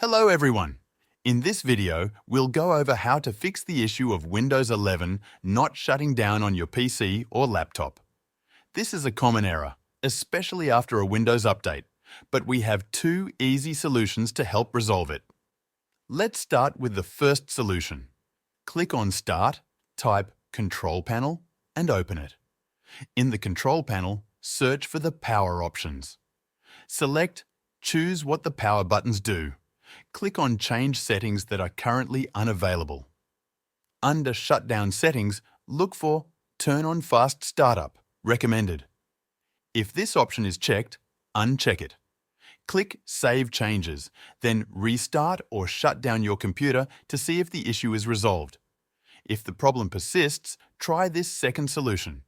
Hello everyone! In this video, we'll go over how to fix the issue of Windows 11 not shutting down on your PC or laptop. This is a common error, especially after a Windows update, but we have two easy solutions to help resolve it. Let's start with the first solution. Click on Start, type Control Panel, and open it. In the Control Panel, search for the Power options. Select Choose what the power buttons do. Click on Change settings that are currently unavailable. Under Shutdown settings, look for Turn on Fast Startup, recommended. If this option is checked, uncheck it. Click Save Changes, then restart or shut down your computer to see if the issue is resolved. If the problem persists, try this second solution.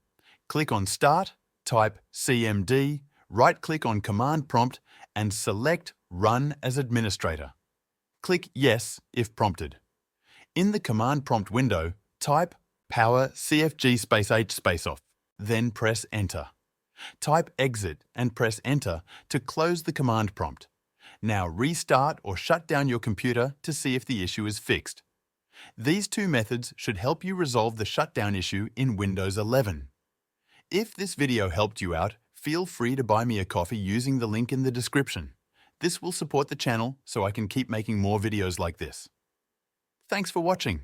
Click on Start, type CMD, right-click on Command Prompt and select Run as Administrator. Click Yes if prompted. In the Command Prompt window, type Power CFG-H-off, then press Enter. Type Exit and press Enter to close the command prompt. Now restart or shut down your computer to see if the issue is fixed. These two methods should help you resolve the shutdown issue in Windows 11. If this video helped you out, feel free to buy me a coffee using the link in the description. This will support the channel so I can keep making more videos like this. Thanks for watching.